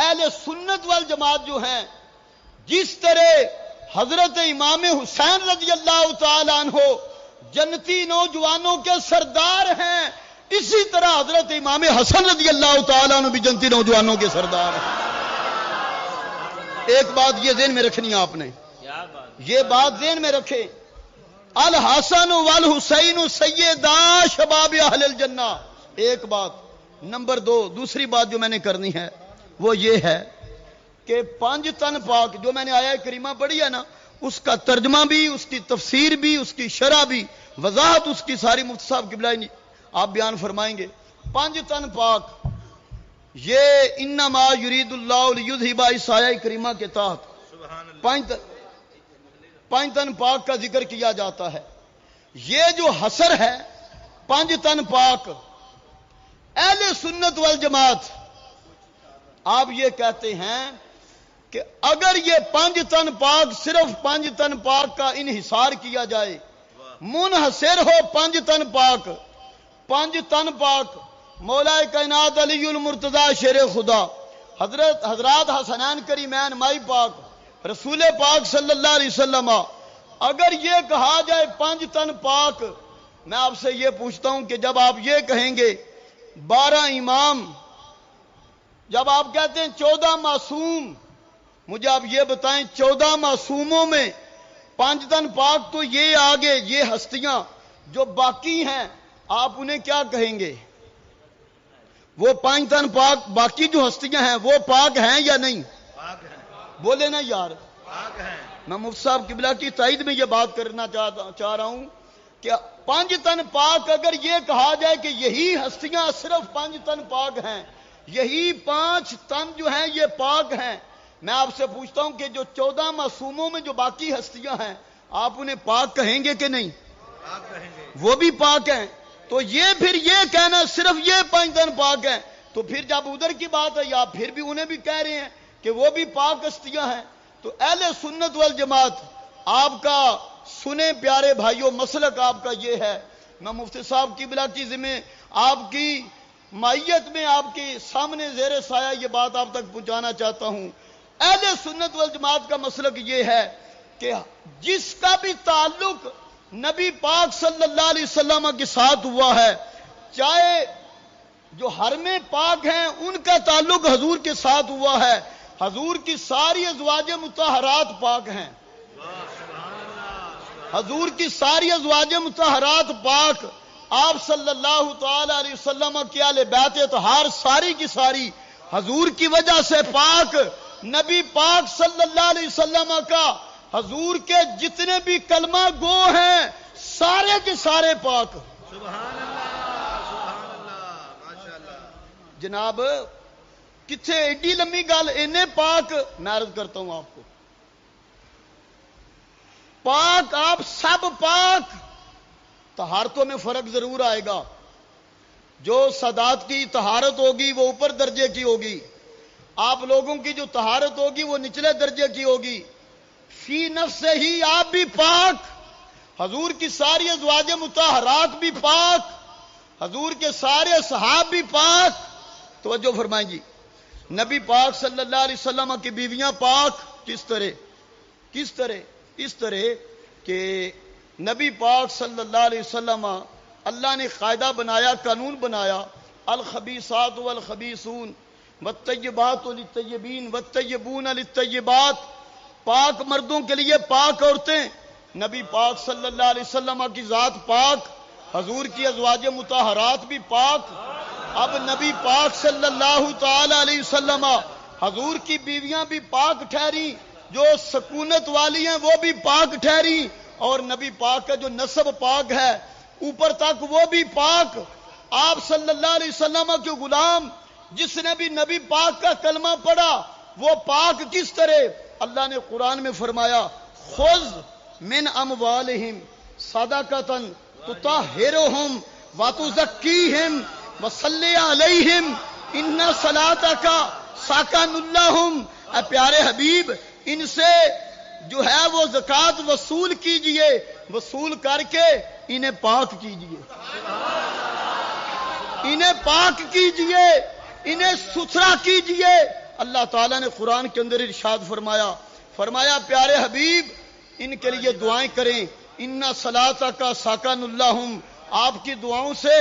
اہل سنت والجماعت جو ہیں، جس طرح حضرت امام حسین رضی اللہ تعالی عنہ جنتی نوجوانوں کے سردار ہیں، اسی طرح حضرت امام حسن رضی اللہ تعالی عنہ بھی جنتی نوجوانوں کے سردار ہیں۔ ایک بات یہ ذہن میں رکھنی ہے آپ نے، یہ بات ذہن میں رکھیں، الحسن والحسین سیدا شباب اہل الجنہ، ایک بات۔ نمبر دو، دوسری بات جو میں نے کرنی ہے وہ یہ ہے کہ 5 تن پاک جو میں نے آیا کریمہ پڑھی ہے نا، اس کا ترجمہ بھی، اس کی تفسیر بھی، اس کی شرح بھی، وضاحت اس کی ساری مفتی صاحب قبلہ آپ بیان فرمائیں گے۔ 5 تن پاک یہ انما یرید اللہ لیذھب عیسیٰ کریمہ کے تحت 5 تن پاک کا ذکر کیا جاتا ہے۔ یہ جو حصر ہے 5 تن پاک، اہل سنت والجماعت آپ یہ کہتے ہیں کہ اگر یہ 5 تن پاک صرف 5 تن پاک کا انحصار کیا جائے، منحصر ہو 5 تن پاک، 5 تن پاک مولا کائنات علی المرتضی شیر خدا، حضرات حسنین کریمین مائی پاک، رسول پاک صلی اللہ علیہ وسلم، اگر یہ کہا جائے 5 تن پاک، میں آپ سے یہ پوچھتا ہوں کہ جب آپ یہ کہیں گے 12 امام، جب آپ کہتے ہیں 14 معصوم، مجھے آپ یہ بتائیں 14 معصوموں میں 5 تن پاک تو یہ آگے یہ ہستیاں جو باقی ہیں، آپ انہیں کیا کہیں گے؟ وہ 5 تن پاک باقی جو ہستیاں ہیں وہ پاک ہیں یا نہیں؟ پاک ہیں، بولے نا یار، پاک ہیں۔ میں مفتی صاحب قبلہ کی تائید میں یہ بات کرنا چاہ رہا ہوں کہ 5 تن پاک اگر یہ کہا جائے کہ یہی ہستیاں صرف 5 تن پاک ہیں، یہی 5 تن جو ہیں یہ پاک ہیں، میں آپ سے پوچھتا ہوں کہ جو 14 معصوموں میں جو باقی ہستیاں ہیں، آپ انہیں پاک کہیں گے کہ نہیں؟ پاک کہیں گے، وہ بھی پاک ہیں۔ تو یہ پھر یہ کہنا صرف یہ 5 تن پاک ہیں، تو پھر جب ادھر کی بات ہے آپ پھر بھی انہیں بھی کہہ رہے ہیں کہ وہ بھی پاک ہستیاں ہیں۔ تو اہل سنت والجماعت آپ کا سنیں پیارے بھائیوں، مسلک آپ کا یہ ہے۔ میں مفتی صاحب قبلہ کی ذمہ آپ کی مائیت میں آپ کے سامنے زیر سایہ یہ بات آپ تک پہنچانا چاہتا ہوں۔ اہل سنت والجماعت کا مسلک یہ ہے کہ جس کا بھی تعلق نبی پاک صلی اللہ علیہ وسلم کے ساتھ ہوا ہے، چاہے جو حرم پاک ہیں ان کا تعلق حضور کے ساتھ ہوا ہے، حضور کی ساری ازواج مطہرات پاک ہیں، حضور کی ساری ازواج مطہرات پاک، آپ صلی اللہ تعالی علیہ وسلم کی اہل بیت اطہار ساری کی ساری حضور کی وجہ سے پاک، نبی پاک صلی اللہ علیہ وسلم کا حضور کے جتنے بھی کلمہ گو ہیں سارے کے سارے پاک۔ سبحان اللہ ماشاءاللہ۔ جناب کتنے ایڈی لمبی گل، انہیں پاک میں عرض کرتا ہوں آپ کو، پاک آپ سب پاک، طہارتوں میں فرق ضرور آئے گا، جو سادات کی طہارت ہوگی وہ اوپر درجے کی ہوگی، آپ لوگوں کی جو طہارت ہوگی وہ نچلے درجے کی ہوگی۔ فی نفس سے ہی آپ بھی پاک، حضور کی ساری ازواج مطہرات بھی پاک، حضور کے سارے صحاب بھی پاک۔ توجہ فرمائیں جی، نبی پاک صلی اللہ علیہ وسلم کی بیویاں پاک، کس طرح؟ اس طرح کہ نبی پاک صلی اللہ علیہ وسلم اللہ نے قاعدہ بنایا، قانون بنایا، الخبیثات والخبیثون والطیبات للطیبین والطیبون للطیبات، پاک مردوں کے لیے پاک عورتیں، نبی پاک صلی اللہ علیہ وسلم کی ذات پاک، حضور کی ازواج مطہرات بھی پاک۔ اب نبی پاک صلی اللہ تعالی علیہ وسلم حضور کی بیویاں بھی پاک ٹھہری، جو سکونت والی ہیں وہ بھی پاک ٹھہری، اور نبی پاک کا جو نسب پاک ہے اوپر تک وہ بھی پاک۔ آپ صلی اللہ علیہ وسلم کے غلام جس نے بھی نبی پاک کا کلمہ پڑھا وہ پاک کس طرح؟ اللہ نے قرآن میں فرمایا خذ من اموالہم صدقۃ تطہرہم وتزکیہم وصلی علیہم ان صلاتک سکن لہم۔ اے پیارے حبیب، ان سے جو ہے وہ زکوٰۃ وصول کیجئے، وصول کر کے انہیں پاک کیجئے، انہیں پاک کیجئے، انہیں ستھرا کیجئے۔ اللہ تعالیٰ نے قرآن کے اندر ارشاد فرمایا پیارے حبیب ان کے لیے دعائیں کریں، ان صلاتک سکن لہم، آپ کی دعاؤں سے